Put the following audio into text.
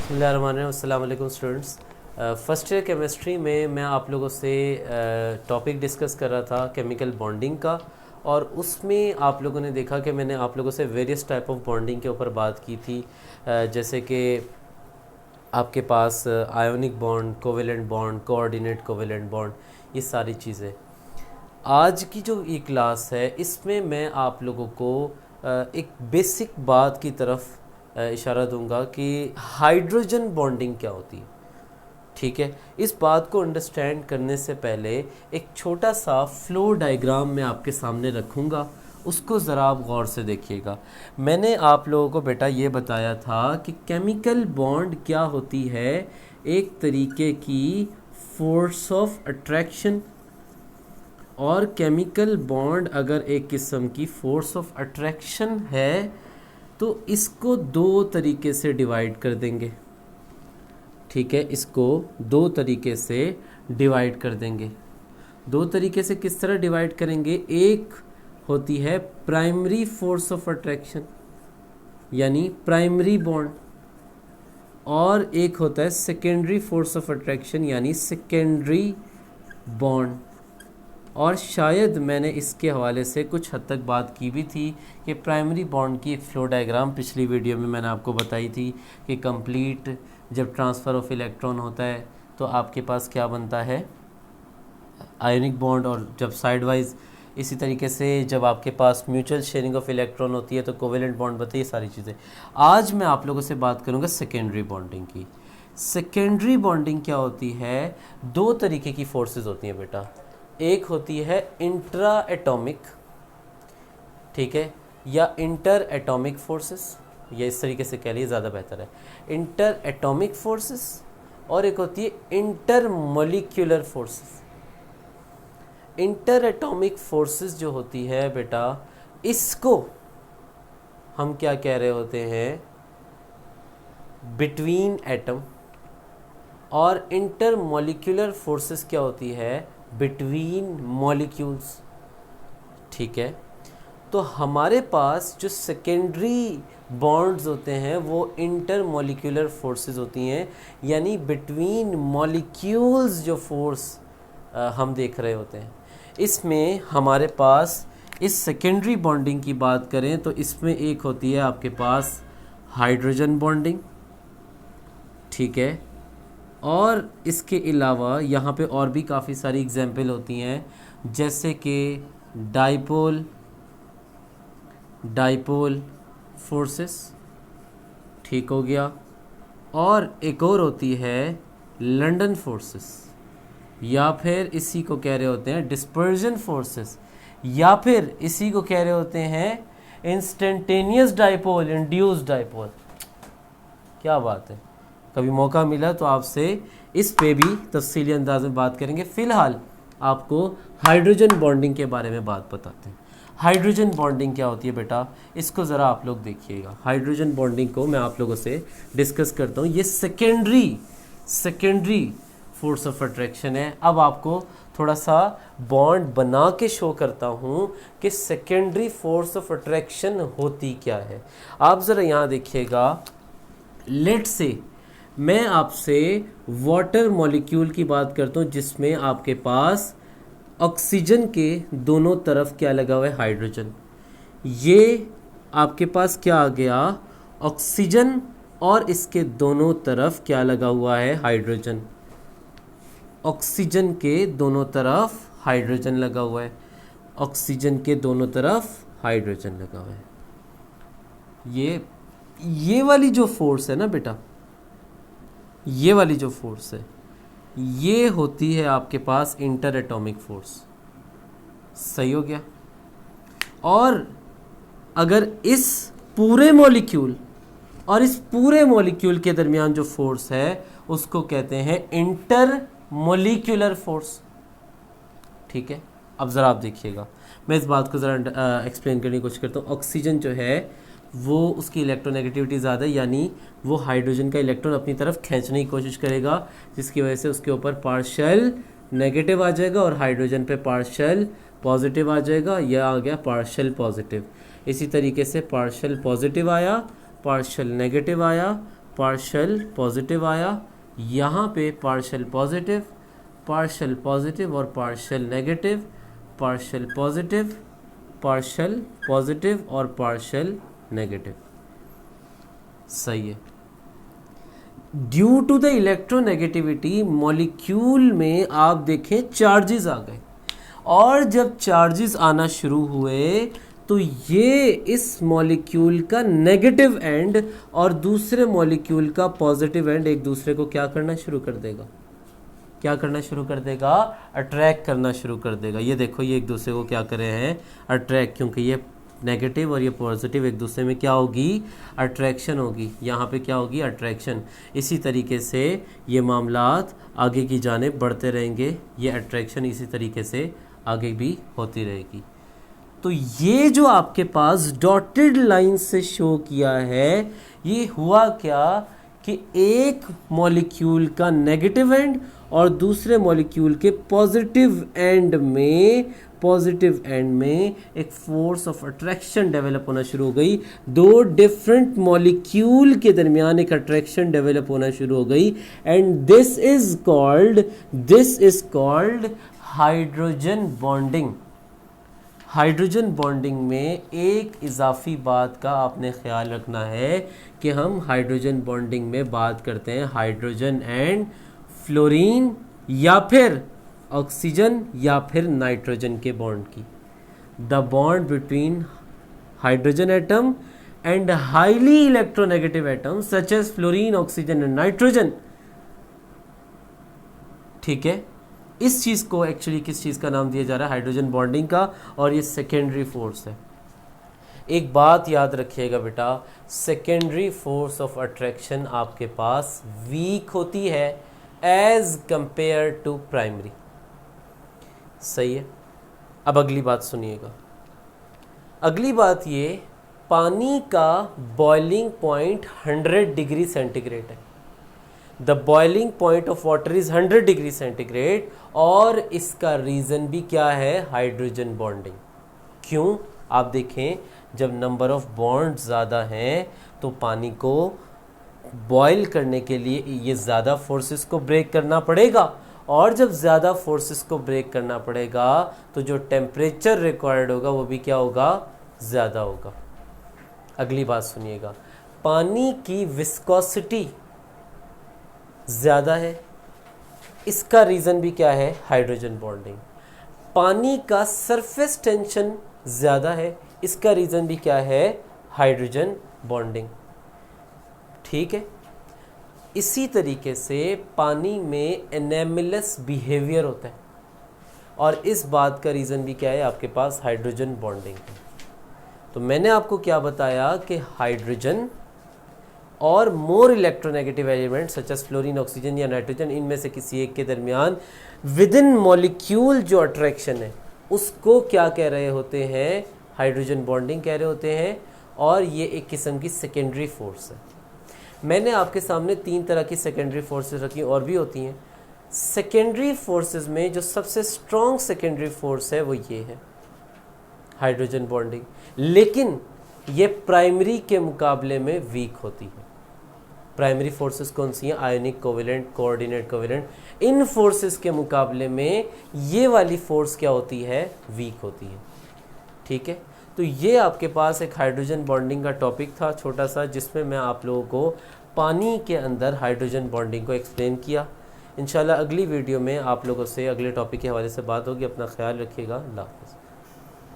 अस्सलाम वालेकुम students. First year chemistry में मैं आप लोगों से टॉपिक डिस्कस कर रहा था केमिकल बॉन्डिंग का, और उसमें आप लोगों ने देखा कि मैंने आप लोगों से वेरियस टाइप ऑफ बॉन्डिंग के ऊपर बात की थी। जैसे कि आपके पास ionic bond, covalent bond, coordinate covalent bond, ये सारी चीज़ें। आज की जो ये क्लास है इसमें मैं आप लोगों को एक बेसिक बात की तरफ इशारा दूंगा कि हाइड्रोजन बॉन्डिंग क्या होती है। ठीक है, इस बात को अंडरस्टैंड करने से पहले एक छोटा सा फ्लो डायग्राम मैं आपके सामने रखूँगा, उसको ज़रा आप गौर से देखिएगा। मैंने आप लोगों को बेटा ये बताया था कि केमिकल बॉन्ड क्या होती है, एक तरीके की फोर्स ऑफ अट्रैक्शन, और केमिकल बॉन्ड अगर एक किस्म की फोर्स ऑफ अट्रैक्शन है तो इसको दो तरीके से डिवाइड कर देंगे। ठीक है, इसको दो तरीके से डिवाइड कर देंगे। दो तरीके से किस तरह डिवाइड करेंगे? एक होती है प्राइमरी फोर्स ऑफ अट्रैक्शन यानी प्राइमरी बॉन्ड, और एक होता है सेकेंडरी फोर्स ऑफ अट्रैक्शन यानी सेकेंडरी बॉन्ड। और शायद मैंने इसके हवाले से कुछ हद तक बात की भी थी कि प्राइमरी बॉन्ड की एक फ्लो डायग्राम पिछली वीडियो में मैंने आपको बताई थी कि कंप्लीट जब ट्रांसफ़र ऑफ इलेक्ट्रॉन होता है तो आपके पास क्या बनता है, आयनिक बॉन्ड, और जब साइड वाइज इसी तरीके से जब आपके पास म्यूचुअल शेयरिंग ऑफ इलेक्ट्रॉन होती है तो कोवेलेंट बॉन्ड बनते हैं, ये सारी चीज़ें। आज मैं आप लोगों से बात करूँगा सेकेंडरी बॉन्डिंग की। सेकेंडरी बॉन्डिंग क्या होती है? दो तरीके की फोर्सेस होती हैं बेटा। एक होती है इंट्रा एटॉमिक, ठीक है, या इंटर एटॉमिक फोर्सेस, या इस तरीके से कह लिए ज़्यादा बेहतर है, इंटर एटॉमिक फोर्सेस। और एक होती है inter molecular forces. Inter atomic forces जो होती है बेटा, इसको हम क्या कह रहे होते हैं? Between atom. और इंटर मॉलिक्यूलर फोर्सेस क्या होती है? Between molecules. ठीक है, तो हमारे पास जो सेकेंडरी बॉन्ड्स होते हैं वो इंटर मॉलिक्यूलर फोर्सेस होती हैं, यानी बिटवीन मॉलिक्यूल्स जो फोर्स हम देख रहे होते हैं। इसमें हमारे पास इस सेकेंडरी बॉन्डिंग की बात करें तो इसमें एक होती है आपके पास हाइड्रोजन बॉन्डिंग, ठीक है, और इसके अलावा यहाँ पे और भी काफ़ी सारी एग्जाम्पल होती हैं, जैसे कि डाइपोल फोर्सेस, ठीक हो गया। और एक और होती है लंदन फोर्सेस, या फिर इसी को कह रहे होते हैं डिस्पर्जन फोर्सेस, या फिर इसी को कह रहे होते हैं इंस्टेंटेनियस डाइपोल, इंड्यूस्ड डाइपोल। क्या बात है, कभी मौका मिला तो आपसे इस पे भी तफसीली अंदाज में बात करेंगे। फ़िलहाल आपको हाइड्रोजन बॉन्डिंग के बारे में बात बताते हैं। हाइड्रोजन बॉन्डिंग क्या होती है बेटा, इसको ज़रा आप लोग देखिएगा। हाइड्रोजन बॉन्डिंग को मैं आप लोगों से डिस्कस करता हूँ। ये सेकेंडरी फोर्स ऑफ अट्रैक्शन है। अब आपको थोड़ा सा बॉन्ड बना के शो करता हूँ कि सेकेंडरी फोर्स ऑफ अट्रैक्शन होती क्या है। आप ज़रा यहाँ देखिएगा। लेट से मैं आपसे वाटर मॉलिक्यूल की बात करता हूँ, जिसमें आपके पास ऑक्सीजन के दोनों तरफ क्या लगा हुआ है? हाइड्रोजन। ये आपके पास क्या आ गया? ऑक्सीजन, और इसके दोनों तरफ क्या लगा हुआ है? हाइड्रोजन। ऑक्सीजन के दोनों तरफ हाइड्रोजन लगा हुआ है। ऑक्सीजन के दोनों तरफ हाइड्रोजन लगा हुआ है। ये वाली जो फोर्स है ना बेटा, ये वाली जो फोर्स है, ये होती है आपके पास इंटर एटॉमिक फोर्स। सही हो गया। और अगर इस पूरे मॉलिक्यूल और इस पूरे मॉलिक्यूल के दरमियान जो फोर्स है उसको कहते हैं इंटर मॉलिक्यूलर फोर्स। ठीक है, अब ज़रा आप देखिएगा, मैं इस बात को ज़रा एक्सप्लेन करने की कोशिश करता हूँ। ऑक्सीजन जो है वो उसकी इलेक्ट्रोनेगेटिविटी ज़्यादा है, यानी वो हाइड्रोजन का इलेक्ट्रॉन अपनी तरफ खींचने की कोशिश करेगा, जिसकी वजह से उसके ऊपर पार्शियल नेगेटिव आ जाएगा और हाइड्रोजन पे पार्शियल पॉजिटिव आ जाएगा। यह आ गया पार्शियल पॉजिटिव। इसी तरीके से पार्शियल पॉजिटिव आया, पार्शियल नेगेटिव आया, पार्शल पॉजिटिव आया, यहाँ पे पार्शल पॉजिटिव और पार्शल नेगेटिव, पार्शल पॉजिटिव और पार्शल नेगेटिव। सही है। Due to the electronegativity molecule में आप देखें चार्जेस आ गए, और जब चार्जेस आना शुरू हुए तो ये इस मॉलिक्यूल का नेगेटिव एंड और दूसरे मॉलिक्यूल का पॉजिटिव एंड एक दूसरे को क्या करना शुरू कर देगा, अट्रैक्ट करना शुरू कर देगा। ये देखो, ये एक दूसरे को क्या कर रहे हैं, अट्रैक्ट, क्योंकि ये नेगेटिव और ये पॉजिटिव एक दूसरे में क्या होगी, अट्रैक्शन होगी। यहाँ पे क्या होगी, अट्रैक्शन। इसी तरीके से ये मामलात आगे की जानिब बढ़ते रहेंगे, ये अट्रैक्शन इसी तरीके से आगे भी होती रहेगी। तो ये जो आपके पास डॉटेड लाइन से शो किया है, ये हुआ क्या कि एक मॉलिक्यूल का नेगेटिव एंड और दूसरे मॉलिक्यूल के पॉजिटिव एंड में एक फोर्स ऑफ अट्रैक्शन डेवलप होना शुरू हो गई। दो डिफरेंट मॉलिक्यूल के दरमियान एक अट्रैक्शन डेवलप होना शुरू हो गई, and this is called hydrogen bonding. Hydrogen bonding में एक इजाफी बात का आपने ख्याल रखना है कि हम हाइड्रोजन बॉन्डिंग में बात करते हैं हाइड्रोजन एंड फ्लोरीन या फिर ऑक्सीजन या फिर नाइट्रोजन के बॉन्ड की। The bond between hydrogen atom and highly electronegative atom such as fluorine, oxygen and nitrogen. ठीक है, इस चीज को एक्चुअली किस चीज का नाम दिया जा रहा है, हाइड्रोजन बॉन्डिंग का, और ये सेकेंडरी फोर्स है। एक बात याद रखिएगा बेटा, सेकेंडरी फोर्स ऑफ अट्रैक्शन आपके पास वीक होती है एज कंपेयर टू प्राइमरी। सही है। अब अगली बात सुनिएगा। अगली बात ये, पानी का बॉइलिंग पॉइंट 100 डिग्री सेंटीग्रेड है। The boiling point of water is 100 degree centigrade, और इसका रीजन भी क्या है, हाइड्रोजन बॉन्डिंग। क्यों, आप देखें, जब नंबर ऑफ बॉन्ड ज़्यादा हैं तो पानी को बॉयल करने के लिए ये ज़्यादा फोर्सेस को ब्रेक करना पड़ेगा, और जब ज़्यादा फोर्सेस को ब्रेक करना पड़ेगा तो जो टेम्परेचर रिक्वायर्ड होगा वो भी क्या होगा, ज़्यादा होगा। अगली बात सुनिएगा, पानी की विस्कोसिटी ज़्यादा है, इसका रीज़न भी क्या है, हाइड्रोजन बॉन्डिंग। पानी का सरफेस टेंशन ज़्यादा है, इसका रीज़न भी क्या है, हाइड्रोजन बॉन्डिंग। ठीक है। इसी तरीके से पानी में एनेमिलस बिहेवियर होता है, और इस बात का रीज़न भी क्या है, आपके पास हाइड्रोजन बॉन्डिंग है। तो मैंने आपको क्या बताया कि हाइड्रोजन और more electronegative element such as fluorine, oxygen या नाइट्रोजन, इनमें से किसी एक के दरमियान विद इन मॉलिक्यूल जो अट्रैक्शन है उसको क्या कह रहे होते हैं, हाइड्रोजन बॉन्डिंग कह रहे होते हैं, और ये एक किस्म की सेकेंडरी फोर्स है। मैंने आपके सामने 3 तरह की सेकेंडरी फोर्सेस रखी, और भी होती हैं। सेकेंडरी फोर्सेस में जो सबसे स्ट्रॉन्ग सेकेंडरी फोर्स है वो ये है, हाइड्रोजन बॉन्डिंग, लेकिन ये प्राइमरी के मुकाबले में वीक होती है। प्राइमरी फोर्सेस कौन सी हैं, आयोनिक, कोवेलेंट, कोऑर्डिनेट कोवेलेंट। इन फोर्सेस के मुकाबले में ये वाली फोर्स क्या होती है, वीक होती है। ठीक है, तो ये आपके पास एक हाइड्रोजन बॉन्डिंग का टॉपिक था छोटा सा, जिसमें मैं आप लोगों को पानी के अंदर हाइड्रोजन बॉन्डिंग को एक्सप्लेन किया। इंशाल्लाह अगली वीडियो में आप लोगों से अगले टॉपिक के हवाले से बात होगी। अपना ख्याल रखिएगा। अल्लाह हाफ़िज़।